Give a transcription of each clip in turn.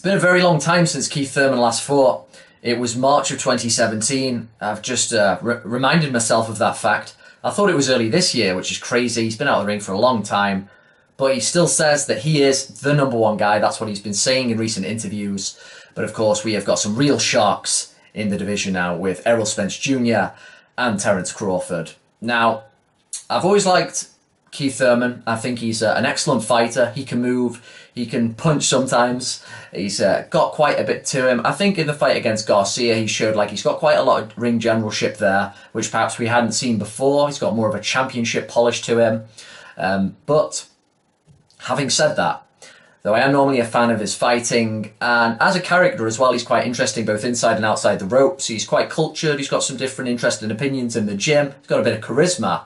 been a very long time since Keith Thurman last fought. It was March of 2017. I've just reminded myself of that fact. I thought it was early this year, which is crazy. He's been out of the ring for a long time, but he still says that he is the number one guy. That's what he's been saying in recent interviews. But of course, we have got some real sharks in the division now with Errol Spence Jr. and Terence Crawford. Now, I've always liked Keith Thurman. I think he's an excellent fighter. He can move. He can punch sometimes. He's got quite a bit to him. I think in the fight against Garcia, he showed like he's got quite a lot of ring generalship there, which perhaps we hadn't seen before. He's got more of a championship polish to him. But having said that, though I am normally a fan of his fighting, and as a character as well, he's quite interesting both inside and outside the ropes. He's quite cultured. He's got some different interesting opinions in the gym. He's got a bit of charisma.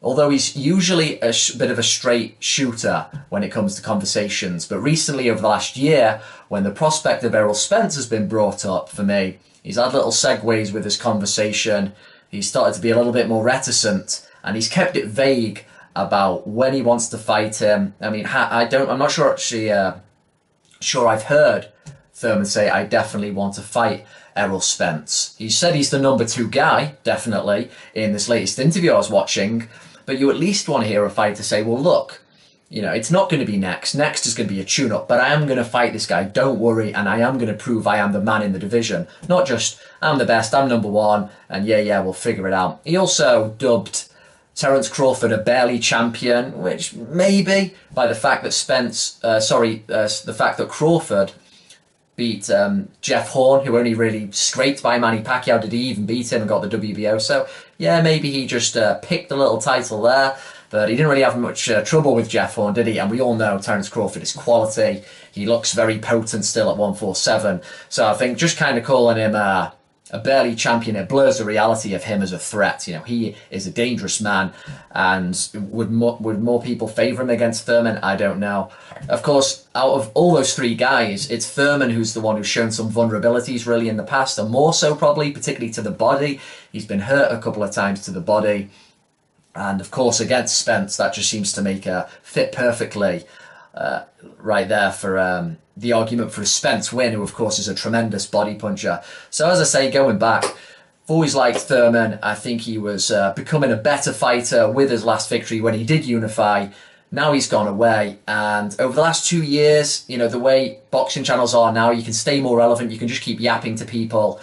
Although he's usually a bit of a straight shooter when it comes to conversations. But recently, over the last year, when the prospect of Errol Spence has been brought up for me, he's had little segues with his conversation. He's started to be a little bit more reticent, and he's kept it vague about when he wants to fight him. I mean, I'm not sure actually, sure I've heard Thurman say, I definitely want to fight Errol Spence. He said he's the number 2 guy, definitely, in this latest interview I was watching. But you at least want to hear a fighter say, well, look, you know, it's not going to be next. Next is going to be a tune-up, but I am going to fight this guy. Don't worry, and I am going to prove I am the man in the division. Not just, I'm the best, I'm number 1, and yeah, we'll figure it out. He also dubbed Terence Crawford a barely champion, which maybe by the fact that the fact that Crawford beat Jeff Horn, who only really scraped by Manny Pacquiao. Did he even beat him and got the WBO? So, yeah, maybe he just picked the little title there, but he didn't really have much trouble with Jeff Horn, did he? And we all know Terence Crawford is quality. He looks very potent still at 147. So I think just kind of calling him a barely champion, it blurs the reality of him as a threat. You know, he is a dangerous man, and would more people favour him against Thurman? I don't know. Of course, out of all those 3 guys, it's Thurman who's the one who's shown some vulnerabilities really in the past, and more so probably, particularly to the body. He's been hurt a couple of times to the body. And of course, against Spence, that just seems to make fit perfectly right there for the argument for a Spence win, who of course is a tremendous body puncher. So as I say, going back, I've always liked Thurman. I think he was becoming a better fighter with his last victory when he did unify. Now he's gone away, and over the last 2 years, you know, the way boxing channels are now, you can stay more relevant, you can just keep yapping to people,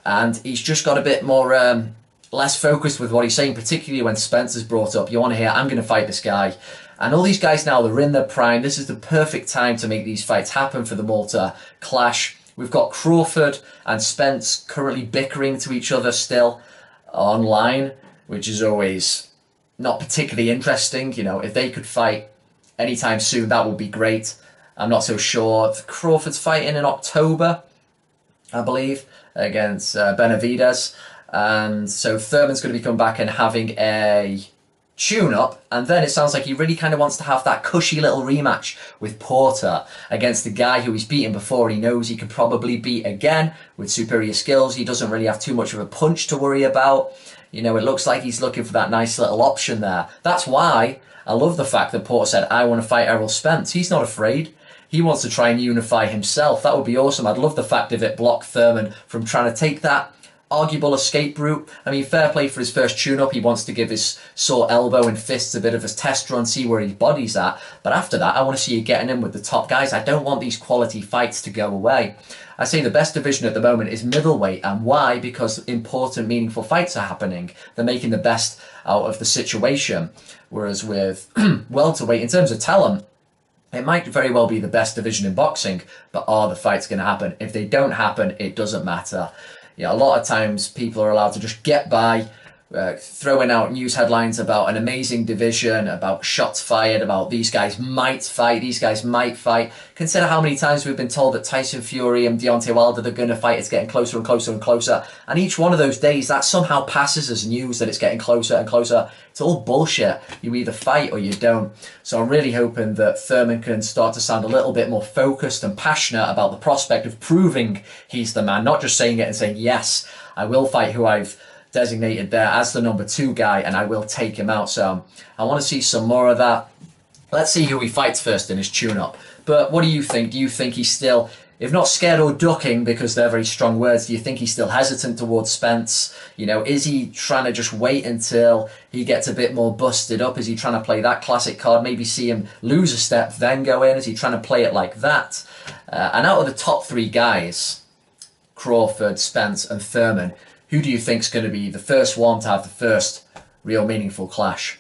and he's just got a bit more less focused with what he's saying, particularly when Spence is brought up. You want to hear, I'm going to fight this guy. And all these guys now, they're in their prime. This is the perfect time to make these fights happen for them all to clash. We've got Crawford and Spence currently bickering to each other still online, which is always not particularly interesting. You know, if they could fight anytime soon, that would be great. I'm not so sure. Crawford's fighting in October, I believe, against Benavidez. And so Thurman's going to be coming back and having a tune-up, and then it sounds like he really kind of wants to have that cushy little rematch with Porter against the guy who he's beaten before. He knows he can probably beat again with superior skills. He doesn't really have too much of a punch to worry about. You know, it looks like he's looking for that nice little option there. That's why I love the fact that Porter said, I want to fight Errol Spence. He's not afraid. He wants to try and unify himself. That would be awesome. I'd love the fact if it blocked Thurman from trying to take that arguable escape route. I mean, fair play for his first tune-up. He wants to give his sore elbow and fists a bit of a test run, see where his body's at. But after that, I want to see you getting in with the top guys. I don't want these quality fights to go away. I say the best division at the moment is middleweight. And why? Because important, meaningful fights are happening. They're making the best out of the situation. Whereas with welterweight, in terms of talent, it might very well be the best division in boxing, but are the fights going to happen? If they don't happen, it doesn't matter. Yeah, a lot of times people are allowed to just get by, throwing out news headlines about an amazing division, about shots fired, about these guys might fight, these guys might fight. Consider how many times we've been told that Tyson Fury and Deontay Wilder, they're going to fight. It's getting closer and closer and closer. And each one of those days, that somehow passes as news that it's getting closer and closer. It's all bullshit. You either fight or you don't. So I'm really hoping that Thurman can start to sound a little bit more focused and passionate about the prospect of proving he's the man, not just saying it and saying, yes, I will fight who I've designated there as the number 2 guy, and I will take him out. So I want to see some more of that. Let's see who he fights first in his tune-up. But what do you think? Do you think he's still if not scared or ducking, because they're very strong words, do you think he's still hesitant towards Spence? You know, is he trying to just wait until he gets a bit more busted up? Is he trying to play that classic card, maybe see him lose a step, then go in? Is he trying to play it like that? And out of the top three guys, Crawford, Spence and Thurman, who do you think's going to be the first one to have the first real meaningful clash?